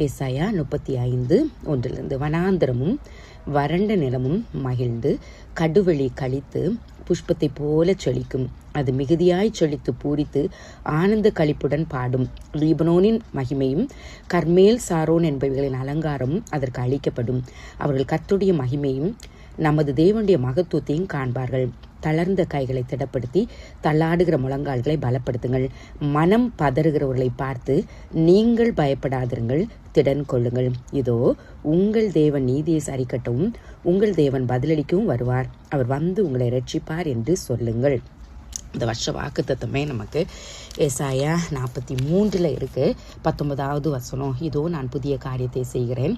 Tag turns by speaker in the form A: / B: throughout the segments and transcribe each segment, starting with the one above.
A: ஏசாயா 35:1 வனாந்தரமும் வறண்ட நிலமும் மகிழ்ந்து கடுவெளி கழித்து புஷ்பத்தை போல செழிக்கும். அது மிகுதியாய் செழித்து பூரித்து ஆனந்த களிப்புடன் பாடும். லீபனோனின் மகிமையும் கர்மேல் சாரோன் என்பவைகளின் அலங்காரமும் அதற்கு அளிக்கப்படும். அவர்கள் கர்த்தருடைய மகிமையும் நமது தேவனுடைய மகத்துவத்தையும் காண்பார்கள். தளர்ந்த கைகளை திடப்படுத்தி தள்ளாடுகிற முழங்கால்களை பலப்படுத்துங்கள். மனம் பதறுகிறவர்களை பார்த்து நீங்கள் பயப்படாதிருங்கள், திடன் கொள்ளுங்கள். இதோ உங்கள் தேவன் நீதியை சரிக்கட்டவும் உங்கள் தேவன் பதிலளிக்கவும் வருவார். அவர் வந்து உங்களை இரட்சிப்பார் என்று சொல்லுங்கள். இந்த வருஷ வாக்குத்தத்தமே நமக்கு ஏசாயா 43 இருக்கு. 19வது வசனம், இதோ நான் புதிய காரியத்தை செய்கிறேன்,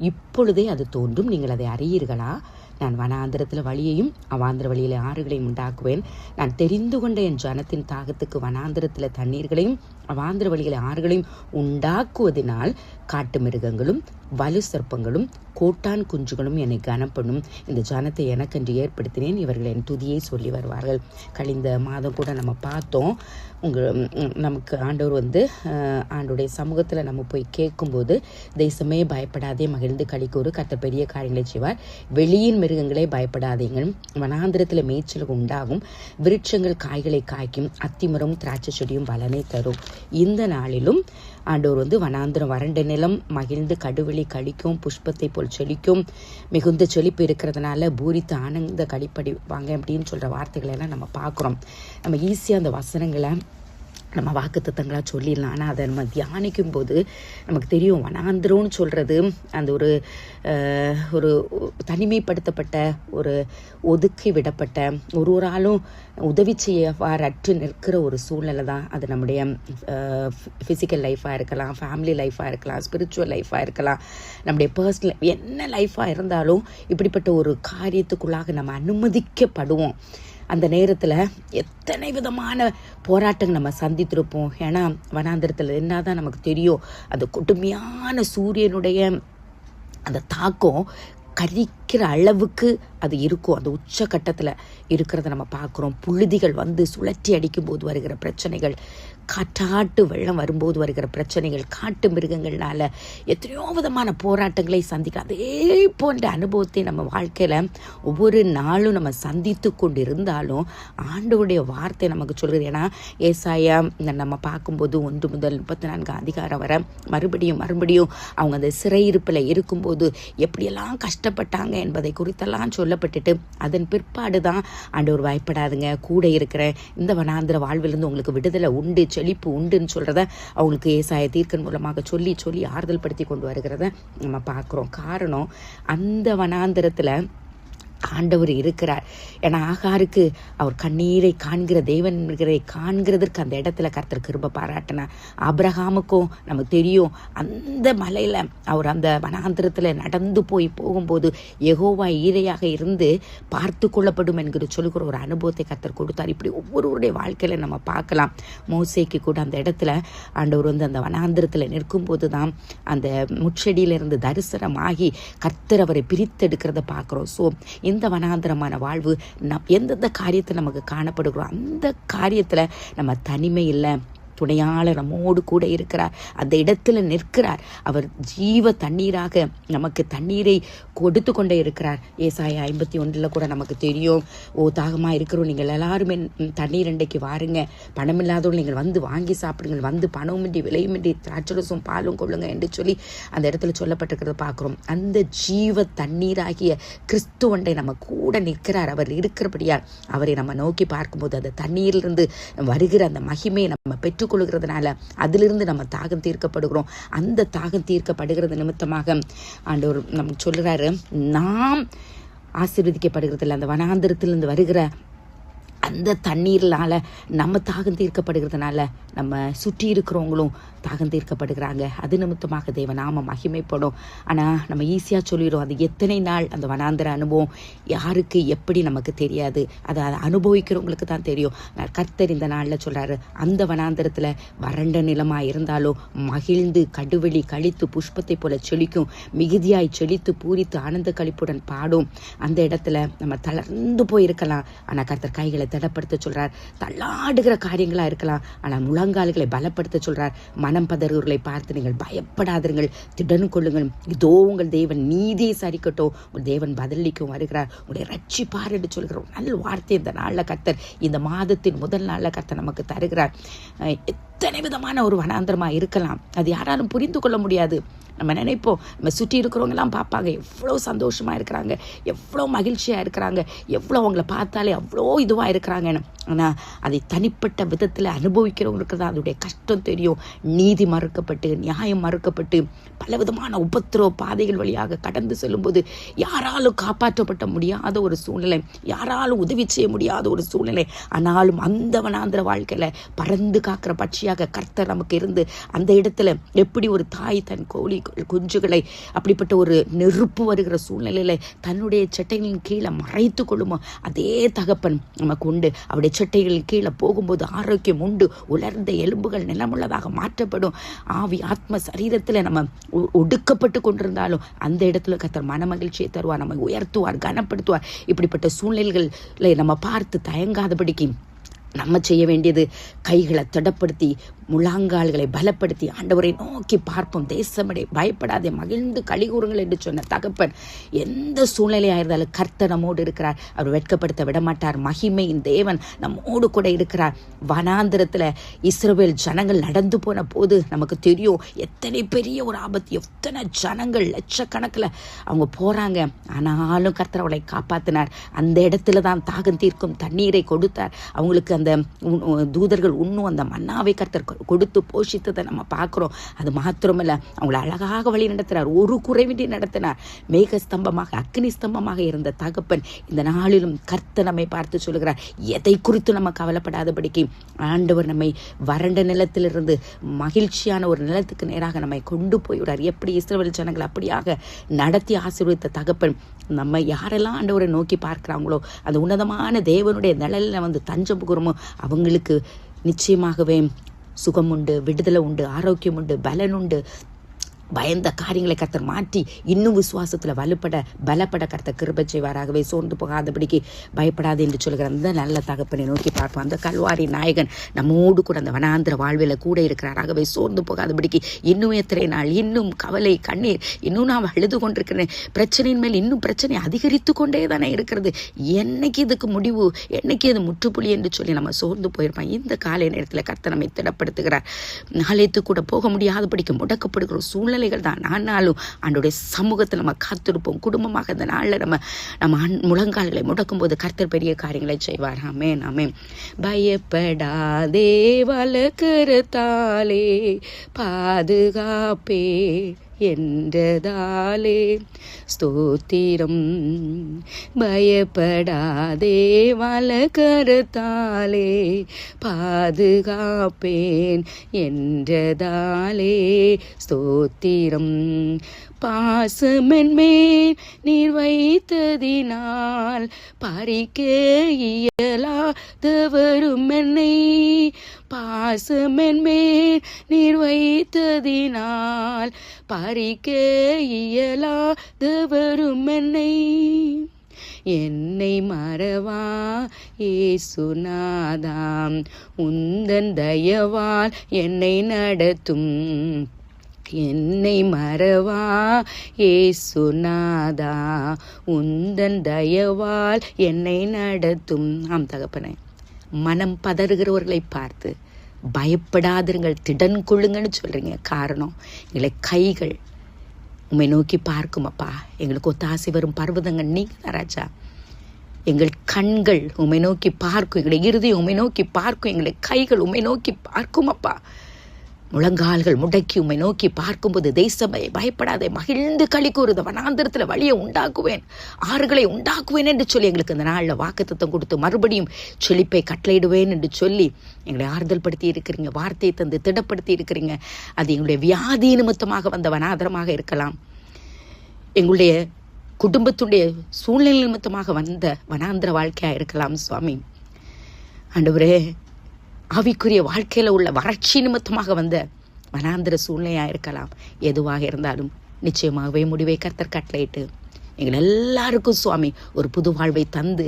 A: இப்பொழுதே அது தோன்றும், நீங்கள் அதை அறியீர்களா? நான் வனாந்திரத்தில் வழியையும் அவாந்திர வழியில ஆறுகளையும் உண்டாக்குவேன். நான் தெரிந்து கொண்ட என் ஜனத்தின் தாகத்துக்கு வனாந்திரத்தில் தண்ணீர்களையும் அவாந்திர வழியில ஆறுகளையும் உண்டாக்குவதனால் காட்டு மிருகங்களும் வலு சர்ப்பங்களும் கோட்டான் குஞ்சுகளும் என்னை கனப்பண்ணும். இந்த ஜனத்தை எனக்கென்று ஏற்படுத்தினேன், இவர்கள் என் துதியை சொல்லி வருவார்கள். கழிந்த மாதம் கூட நம்ம பார்த்தோம், நமக்கு ஆண்டவர் ஆண்டோடைய சமூகத்தில் நம்ம போய் கேட்கும்போது, தேசமே பயப்படாதே மகிழ்ந்து களிக்கூறு, கர்த்தர் பெரிய காரியங்களை செய்வார், வெளியின் மிருகங்களே பயப்படாதீங்கள், வனாந்திரத்தில் மேய்ச்சல் உண்டாகும், விருட்சங்கள் காய்களை காய்க்கும், அத்திமரம் திராட்சை செடியும் பலனை தரும். இந்த நாளிலும் ஆண்டவர் வனாந்திரம் வறண்ட நிலம் மகிழ்ந்து கடுவெளி கழிக்கும், புஷ்பத்தை போல் செழிக்கும், மிகுந்த செழிப்பு இருக்கிறதுனால பூரித்து ஆனந்த கழிப்படி வாங்க அப்படின்னு சொல்ற வார்த்தைகளை எல்லாம் நம்ம பார்க்குறோம். நம்ம ஈஸியாக அந்த வசனங்களை நம்ம வாக்குத்தத்தங்களாக சொல்லிடலாம். ஆனால் அதை நம்ம தியானிக்கும் போது நமக்கு தெரியும், வனாந்திரம்னு சொல்கிறது அந்த ஒரு தனிமைப்படுத்தப்பட்ட, ஒரு ஒதுக்கி விடப்பட்ட, ஒரு ஆளும் உதவி செய்யவாறற்று நிற்கிற ஒரு சூழ்நிலை தான். அது நம்முடைய ஃபிசிக்கல் லைஃபாக இருக்கலாம், ஃபேமிலி லைஃபாக இருக்கலாம், ஸ்பிரிச்சுவல் லைஃபாக இருக்கலாம், நம்முடைய பர்சனல் என்ன லைஃபாக இருந்தாலும் இப்படிப்பட்ட ஒரு காரியத்துக்குள்ளாக நம்ம அனுமதிக்கப்படுவோம். அந்த நேரத்தில் எத்தனை விதமான போராட்டங்கள் நம்ம சந்தித்திருப்போம். ஏன்னா வனாந்திரத்தில் என்னதான் நமக்கு தெரியும், அந்த கொடுமையான சூரியனுடைய அந்த தாக்கம் கரிக்கிற அளவுக்கு அது இருக்கும். அந்த உச்சக்கட்டத்தில் இருக்கிறத நம்ம பார்க்குறோம். புழுதிகள் சுழற்றி அடிக்கும் போது வருகிற பிரச்சனைகள், காட்டாட்டு வெள்ளம் வரும்போது வருகிற பிரச்சனைகள், காட்டு மிருகங்கள்னால எத்தனையோ விதமான போராட்டங்களை சந்திக்க, அதே போன்ற அனுபவத்தை நம்ம வாழ்க்கையில் ஒவ்வொரு நாளும் நம்ம சந்தித்து கொண்டு இருந்தாலும் ஆண்டவருடைய வார்த்தை நமக்கு சொல்கிறது. ஏன்னா ஏசாயா நம்ம பார்க்கும்போது 1 முதல் 34 அதிகாரம் வர மறுபடியும் அவங்க அந்த சிறையிருப்பில் இருக்கும்போது எப்படியெல்லாம் கஷ்டப்பட்டாங்க என்பதை குறித்தெல்லாம் சொல்லப்பட்டுட்டு, அதன் பிற்பாடு தான் ஆண்டவர் பயப்படாதுங்க, கூட இருக்கிற இந்த வனாந்திர வாழ்விலிருந்து உங்களுக்கு விடுதலை உண்டு, செழிப்பு உண்டுன்னு சொல்றத அவங்களுக்கு ஏசாயா தீர்க்கன் மூலமாக சொல்லி ஆறுதல் படுத்தி கொண்டு வருகிறத நம்ம பார்க்குறோம். காரணம், அந்த வனாந்திரத்தில் ஆண்டவர் இருக்கிறார். ஏன்னா ஆகாருக்கு அவர் கண்ணீரை காண்கிற தேவன் காண்கிறதற்கு அந்த இடத்துல கர்த்தர் கிருபை பாராட்டினார். ஆபிரகாமுக்கும் நமக்கு தெரியும், அந்த மலையில் அவர் அந்த வனாந்திரத்தில் நடந்து போகும்போது யெகோவா ஈரையாக இருந்து பார்த்து கொள்ளப்படும் என்கிற சொல்லுகிற ஒரு அனுபவத்தை கர்த்தர் கொடுத்தார். இப்படி ஒவ்வொருவருடைய வாழ்க்கையில நம்ம பார்க்கலாம். மோசேக்கு கூட அந்த இடத்துல ஆண்டவர் அந்த வனாந்திரத்தில் நிற்கும் போது தான் அந்த முட்செடியிலிருந்து தரிசனமாகி கர்த்தர் அவரை பிரித்தெடுக்கிறத பார்க்குறோம். ஸோ இந்த வனாந்திரமான வாழ்வு எந்தெந்த காரியத்தை நமக்கு காணப்படுகிறோம், அந்த காரியத்தில் நம்ம தனிமை இல்லை, துணையாளர் நம்மோடு கூட இருக்கிறார், அந்த இடத்துல நிற்கிறார். அவர் ஜீவ தண்ணீராக நமக்கு தண்ணீரை கொடுத்து கொண்டே இருக்கிறார். ஏசாயா 51 கூட நமக்கு தெரியும், தாகமாக இருக்கிறோம், நீங்கள் எல்லாருமே தண்ணீர் அண்டைக்கு வாருங்க, பணம் இல்லாதவர்கள் நீங்கள் வாங்கி சாப்பிடுங்கள், பணமின்றி விலையுமின்றி திராட்சரசும் பாலும் கொள்ளுங்க என்று சொல்லி அந்த இடத்துல சொல்லப்பட்டிருக்கிறத பார்க்குறோம். அந்த ஜீவ தண்ணீராகிய கிறிஸ்துவண்டை நம்ம கூட நிற்கிறார். அவர் இருக்கிறபடியால் அவரை நம்ம நோக்கி பார்க்கும்போது அந்த தண்ணீரிலிருந்து வருகிற அந்த மகிமையை நம்ம பெற்றுக்கொள்கிறதுனால அதிலிருந்து நம்ம தாகம் தீர்க்கப்படுகிறோம். அந்த தாகம் தீர்க்கப்படுகிறது நிமித்தமாக ஆண்டவர் நமக்கு சொல்லுறாரு, நாம் ஆசீர்வதிக்கப்படுகிறதில்லை, அந்த வனாந்திரத்திலிருந்து வருகிற அந்த தண்ணீர்னால நம்ம தாகம் தீர்க்கப்படுகிறதுனால நம்ம சுற்றி இருக்கிறவங்களும் தாகம் தீர்க்கப்படுகிறாங்க. அது நிமித்தமாக தேவநாம மகிமைப்படும். ஆனால் நம்ம ஈஸியாக சொல்லிடுறோம், அது எத்தனை நாள் அந்த வனாந்திர அனுபவம் யாருக்கு எப்படி நமக்கு தெரியாது, அதை அனுபவிக்கிறவங்களுக்கு தான் தெரியும். கர்த்தர் இந்த நாளில் சொல்கிறாரு, அந்த வனாந்திரத்தில் வறண்ட நிலமாக இருந்தாலும் மகிழ்ந்து கடுவெளி கழித்து புஷ்பத்தை போல செழிக்கும், மிகுதியாய் செழித்து பூரித்து ஆனந்த கழிப்புடன் பாடும். அந்த இடத்துல நம்ம தளர்ந்து போயிருக்கலாம், ஆனால் கர்த்தர் கைகளை திடப்படுத்த சொல்கிறார். தள்ளாடுகிற காரியங்களாக இருக்கலாம், ஆனால் முழங்கால்களை பலப்படுத்த சொல்றார். மனம் பதறுகளை பார்த்து நீங்கள் பயப்படாதீர்கள், திடன் கொள்ளுங்கள், இதோ உங்கள் தேவன் நீதியை சரிக்கட்டும், உங்கள் தேவன் பதிலளிக்கும் வருகிறார், உங்களுடைய ரட்சிப்பார் என்று சொல்கிற நல்ல வார்த்தை இந்த நாளில் கர்த்தர், இந்த மாதத்தின் முதல் நாளில் கர்த்தர் நமக்கு தருகிறார். எத்தனை விதமான ஒரு வனாந்திரமா இருக்கலாம், அது யாராலும் புரிந்து கொள்ள முடியாது. நம்ம நினைப்போம், நம்ம சுற்றி இருக்கிறவங்க எல்லாம் பார்ப்பாங்க, எவ்வளோ சந்தோஷமா இருக்கிறாங்க, எவ்வளோ மகிழ்ச்சியா இருக்கிறாங்க, எவ்வளோ அவங்கள பார்த்தாலே அவ்வளோ இதுவா இருக்கிறாங்கன்னு. ஆனால் அதை தனிப்பட்ட விதத்தில் அனுபவிக்கிறவங்களுக்கு தான் அதோடைய கஷ்டம் தெரியும். நீதி மறுக்கப்பட்டு, நியாயம் மறுக்கப்பட்டு, பலவிதமான உபத்திரவ பாதைகள் வழியாக கடந்து செல்லும்போது யாராலும் காப்பாற்றப்பட்ட முடியாத ஒரு சூழ்நிலை, யாராலும் உதவி செய்ய முடியாத ஒரு சூழ்நிலை. ஆனாலும் அந்த வனாந்திர வாழ்க்கையில பறந்து காக்கிற பட்சியாக கர்த்தர் நமக்கு இருந்து, அந்த இடத்துல எப்படி ஒரு தாய் தன் கோழி குஞ்சுகளை அப்படிப்பட்ட ஒரு நெருப்பு வருகிற சூழ்நிலையில தன்னுடைய சட்டைகளின் கீழே மறைத்து கொள்ளுமோ, அதே தகப்பன் நமக்கு உண்டு. அவருடைய சட்டைகளின் கீழே போகும்போது ஆரோக்கியம் உண்டு, உலர்ந்த எலும்புகள் நிலமுள்ளதாக மாற்றப்படும். ஆவி ஆத்ம சரீரத்தில் நம்ம ஒடுக்கப்பட்டு கொண்டிருந்தாலும் அந்த இடத்துல கர்த்தர் மன மகிழ்ச்சியை தருவார், நம்மை உயர்த்துவார், கனப்படுத்துவார். இப்படிப்பட்ட சூழ்நிலைகளை நம்ம பார்த்து தயங்காதபடிக்கு நம்ம செய்ய வேண்டியது கைகளை திடப்படுத்தி முழங்கால்களை பலப்படுத்தி ஆண்டவரை நோக்கி பார்ப்போம். தேசமடை பயப்படாதே, மகிழ்ந்து களிகூறுங்கள் என்று சொன்ன தகப்பன் எந்த சூழ்நிலையாக இருந்தாலும் கர்த்தர் நம்மோடு இருக்கிறார். அவர் வெட்கப்படுத்த விடமாட்டார். மகிமையின் தேவன் நம்மோடு கூட இருக்கிறார். வனாந்திரத்தில் இஸ்ரவேல் ஜனங்கள் நடந்து போன போது நமக்கு தெரியும் எத்தனை பெரிய ஒரு ஆபத்து, எத்தனை ஜனங்கள் லட்சக்கணக்கில் அவங்க போறாங்க. ஆனாலும் கர்த்தர் அவளை காப்பாற்றினார். அந்த இடத்துல தான் தாகம் தீர்க்கும் தண்ணீரை கொடுத்தார். அவங்களுக்கு அந்த தூதர்கள் உண்ணும் அந்த மன்னாவை கர்த்தர் கொடுத்து போஷித்ததை நம்ம பார்க்கிறோம். அது மாத்திரமல்ல, அவங்களை அழகாக வழி நடத்தினார், ஒரு குறைவின்றி நடத்தினார். மேக ஸ்தம்பமாக அக்னி ஸ்தம்பமாக இருந்த தகப்பன் இந்த நாளிலும் கர்த்தர் நம்மை பார்த்து சொல்லுகிறார், எதை குறித்து நம்ம கவலைப்படாதபடிக்கு ஆண்டவர் நம்மை வறண்ட நிலத்திலிருந்து மகிழ்ச்சியான ஒரு நிலத்துக்கு நேராக நம்மை கொண்டு போய்விடார். எப்படி இஸ்ரவேல் ஜனங்கள் அப்படியாக நடத்தி ஆசீர்வதித்த தகப்பன் நம்ம யாரெல்லாம் ஆண்டவரை நோக்கி பார்க்கிறாங்களோ, அந்த உன்னதமான தேவனுடைய நிழலில் வந்து தஞ்சம் புகுறோமோ அவங்களுக்கு நிச்சயமாகவே சுகம் உண்டு, விடுதலை உண்டு, ஆரோக்கியம் உண்டு, பலன் உண்டு. பயந்த காரியங்களை கர்த்தர் மாற்றி இன்னும் விசுவாசத்தில் பலப்பட கர்த்தர் கிருபை செய்வாராகவே. சோர்ந்து போகாதபடிக்கு பயப்படாது என்று சொல்கிற அந்த நல்ல தகப்பனை நோக்கி பார்ப்போம். அந்த கல்வாரி நாயகன் நம்மோடு கூட அந்த வனாந்திர வாழ்வில் கூட இருக்கிறாராகவே. சோர்ந்து போகாதபடிக்கு இன்னும் எத்தனை நாள், இன்னும் கவலை கண்ணீர், இன்னும் நான் அழுது கொண்டிருக்கிறேன், பிரச்சனையின் மேல் இன்னும் பிரச்சனை அதிகரித்து கொண்டே தானே இருக்கிறது, என்னைக்கு இதுக்கு முடிவு, என்னைக்கு இது முற்றுப்புள்ளி என்று சொல்லி நம்ம சோர்ந்து போயிருப்போம். இந்த காலை நேரத்தில் கர்த்தர் நம்மை திடப்படுத்துகிறார். நாளைக்கு கூட போக முடியாதபடிக்கு முடக்கப்படுகிற சூழ்நிலைகள் தான். ஆனாலும் ஆண்டோடைய சமூகத்தில் நம்ம காத்திருப்போம். குடும்பமாக இந்த நாளில் நம்ம முழங்கால்களை முடக்கும் போது கர்த்தர் பெரிய காரியங்களை செய்வார். ஆமென், ஆமென். பயப்படாதே, வலக்கரத்தாலே பாதுகாப்பே என்றதாலே ஸ்தோத்திரம். பயப்படாதே, வலக்கரத்தாலே பாதுகாப்பேன் என்றதாலே ஸ்தோத்திரம். பாசமென்மேல் நீர் வைத்ததினால் பறிக்க இயலாதவரும் என்னை, பாசமென்மேல் நீர் வைத்ததினால் பறிக்க இயலாதவரும் என்னை. என்னை மறவா இயேசுநாதாம், உந்தன் தயவால் என்னை நடத்தும். என்னை மறவா இயேசுநாதா, உந்தன் தயவால் என்னை நடத்தும். ஆம் தகப்பனே, மனம் பதறுகிறவர்களை பார்த்து பயப்படாதிருங்கள், திடன் கொள்ளுங்கன்னு சொல்றீங்க. காரணம், எங்களை கைகள் உம்மை நோக்கி பார்க்கும் அப்பா. எங்களுக்கு ஒத்தாசை வரும் பர்வதங்கள் நீங்க தான் ராஜா. எங்கள் கண்கள் உம்மை நோக்கி பார்க்கும், எங்களை இருதயம் உம்மை நோக்கி பார்க்கும், எங்களை கைகள் உம்மை நோக்கி பார்க்கும் அப்பா. முழங்கால்கள் முடக்கி உம்மை நோக்கி பார்க்கும்போது தேசமே பயப்படாதே, மகிழ்ந்து களி கூறுத வனாந்திரத்தில் வழியை உண்டாக்குவேன், ஆறுகளை உண்டாக்குவேன் என்று சொல்லி எங்களுக்கு இந்த நாளில் வாக்குத்தத்தம் கொடுத்து மறுபடியும் செழிப்பை கட்டளையிடுவேன் என்று சொல்லி எங்களை ஆறுதல் படுத்தி இருக்கிறீங்க. வார்த்தையை தந்து திடப்படுத்தி இருக்கிறீங்க. அது எங்களுடைய வியாதி நிமித்தமாக வந்த வனாந்திரமாக இருக்கலாம், எங்களுடைய குடும்பத்துடைய சூழ்நிலை நிமித்தமாக வந்த வனாந்திர வாழ்க்கையாக இருக்கலாம் சுவாமி. ஆண்டவரே, ஆவிக்குரிய வாழ்க்கையில் உள்ள வறட்சி நிமித்தமாக வந்த வனாந்திர சூழ்நிலையாக இருக்கலாம். எதுவாக இருந்தாலும் நிச்சயமாகவே முடிவை கர்த்தர் கட்டளையிட்டு எங்கள் எல்லாருக்கும் சுவாமி ஒரு புது வாழ்வை தந்து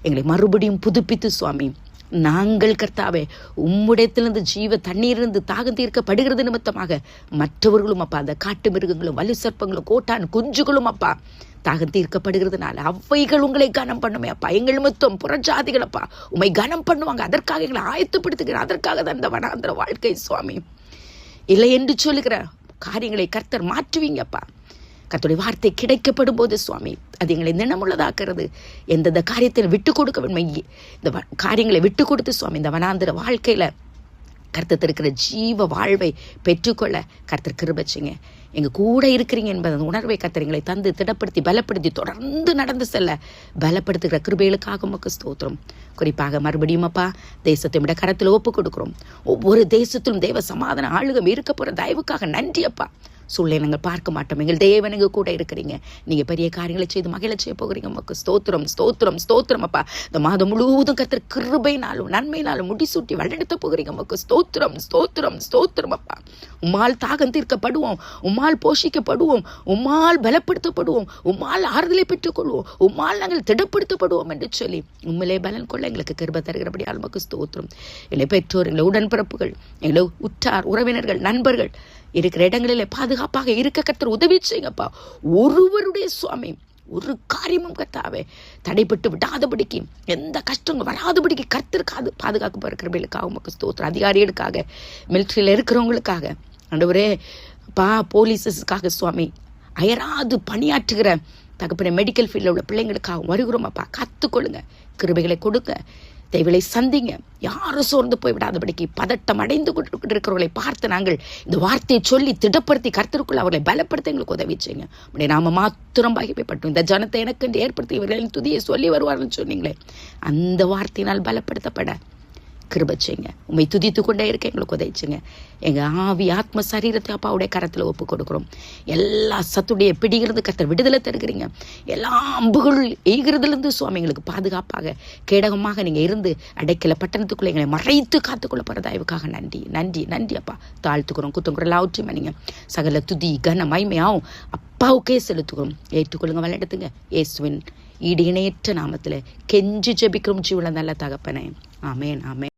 A: எங்களை மறுபடியும் புதுப்பித்து சுவாமி நாங்கள் கர்த்தாவே உம்முடையத்திலிருந்து ஜீவ தண்ணீரிலிருந்து தாகம் தீர்க்கப்படுகிறது நிமித்தமாக மற்றவர்களும் அப்பா, அந்த காட்டு மிருகங்களும் வலு சர்ப்பங்களும் கோட்டான் குஞ்சுகளும் அப்பா தாகம் தீர்க்கப்படுகிறதுனால அவைகள் உங்களை கனம் பண்ணுமே அப்பா. எங்கள் நிமித்தம் புறஜாதிகள் அப்பா உம்மை கனம் பண்ணுவாங்க. அதற்காக எங்களை ஆயத்தப்படுத்துகிறேன். அதற்காக தான் இந்த வனாந்திர வாழ்க்கை சுவாமி. இல்லை என்று சொல்லுகிற காரியங்களை கர்த்தர் மாற்றுவீங்கப்பா. கர்த்தருடைய வார்த்தை கிடைக்கப்படும் போது சுவாமி அது எங்களை நினமுள்ளதாக்குறது. எந்தெந்த காரியத்தை விட்டு கொடுக்க வேண்மை இந்த காரியங்களை விட்டு கொடுத்து சுவாமி இந்த வனாந்திர வாழ்க்கையில கர்த்தர் இருக்கிற ஜீவ வாழ்வை பெற்றுக்கொள்ள கர்த்தர் கிருபைச்சுங்க. எங்கள் கூட இருக்கிறீங்க என்பது அந்த உணர்வை கர்த்தர் எங்களை தந்து திடப்படுத்தி பலப்படுத்தி தொடர்ந்து நடந்து செல்ல பலப்படுத்துகிற கிருபைகளுக்காக உமக்கு ஸ்தோத்திரம். குறிப்பாக மறுபடியும் அப்பா தேசத்தை விட கரத்தில் ஒப்பு கொடுக்குறோம். ஒவ்வொரு தேசத்திலும் தேவ சமாதான ஆளுகம் இருக்க போகிற தயவுக்காக நன்றி அப்பா. சூழ்நிலை நாங்கள் பார்க்க மாட்டோம். எங்கள் தேவனுங்க கூட இருக்கிறீங்க. நீங்கள் பெரிய காரியங்களை செய்து மகிழ செய்ய போகிறீங்க. உமக்கு ஸ்தோத்திரம் ஸ்தோத்திரம் ஸ்தோத்திரம் அப்பா. இந்த மாதம் முழுவதும் கர்த்தர் கிருபைனாலும் நன்மையினாலும் முடிசூட்டி வழிநடத்த போகிறீங்க. உமக்கு ஸ்தோத்திரம் ஸ்தோத்திரம் ஸ்தோத்திரம் அப்பா. உம்மால் தாகம் தீர்க்கப்படுவோம், உம்மால் போஷிக்கப்படுவோம், உம்மால் பலப்படுத்தப்படுவோம், உம்மால் ஆறுதலை பெற்றுக்கொள்வோம், உம்மால் நாங்கள் திடப்படுத்தப்படுவோம் என்று சொல்லி உண்மையிலே பலன் கொள்ள எங்களுக்கு கிருபை தருகிறபடியால் உமக்கு ஸ்தோத்திரம். எங்களை பெற்றோர், எங்களை உடன்பிறப்புகள், எங்களை உற்றார் உறவினர்கள் நண்பர்கள் இருக்கிற இடங்களிலே பாதுகாப்பாக இருக்க கர்த்தர் உதவி செய்யுங்கப்பா. ஒருவருடைய சுவாமி ஒரு காரியமும் கர்த்தாவே தடைப்பட்டு விடாதபடிக்கு எந்த கஷ்டங்கள் வராதபடிக்கு கர்த்தர் பாதுகாக்க போகிற கிருபைகளுக்காக உமக்கு ஸ்தோத்திரம். அதிகாரிகளுக்காக, மிலிட்ரியில் இருக்கிறவங்களுக்காக ஆண்டவரே பா, போலீஸுக்காக சுவாமி அயராது பணியாற்றுகிற தகப்பன மெடிக்கல் ஃபீல்டில் உள்ள பிள்ளைங்களுக்காக வருகிறோம் அப்பா. காத்துக்கொள்ளுங்க, கிருபைகளை கொடுங்க, தேவைகளை சந்திங்க. யாரும் சோர்ந்து போய் விடாதபடிக்கு பதட்டம் அடைந்து கொண்டு இருக்கிறவர்களை பார்த்து நாங்கள் இந்த வார்த்தையை சொல்லி திடப்படுத்தி கர்த்தருக்குள்ள அவர்களை பலப்படுத்த எங்களுக்கு உதவி செய்யுங்க. உடைய நாம மாத்திரம் பாகிப்பட்டோம். இந்த ஜனத்தை எனக்கு ஏற்படுத்தி இவர்களின் துதியை சொல்லி வருவார்னு சொன்னீங்களே, அந்த வார்த்தையினால் பலப்படுத்தப்பட கிருபை செய்யுங்க. உண்மை துதித்து கொண்டே இருக்க எங்களுக்கு உதவிச்சுங்க. எங்கள் ஆவி ஆத்ம சரீரத்தை அப்பாவுடைய கரத்தில் ஒப்பு கொடுக்குறோம். எல்லா சத்துடைய பிடிகிறது கர்த்தர் விடுதலை தருகிறீங்க. எல்லா அம்புகள் எய்கிறதுலேருந்து சுவாமி எங்களுக்கு பாதுகாப்பாக கேடகமாக நீங்கள் இருந்து அடைக்கல பட்டணத்துக்குள்ளே எங்களை மறைத்து காத்துக்கொள்ள போகிற தயவுக்காக நன்றி நன்றி நன்றி அப்பா. தாழ்த்துக்கிறோம், குத்தங்குறோம், லாவுற்றி மணிங்க சகல துதி கன மைமையாவும் அப்பாவுக்கே செலுத்துக்கிறோம். ஏற்றுக்கொள்ளுங்க, வழிநடத்துங்க. இயேசுவின் ஈடு இணையற்ற நாமத்தில் கெஞ்சி ஜெபிக்கிறோம் ஜீவன நல்ல தகப்பனே. ஆமேன் ஆமேன்.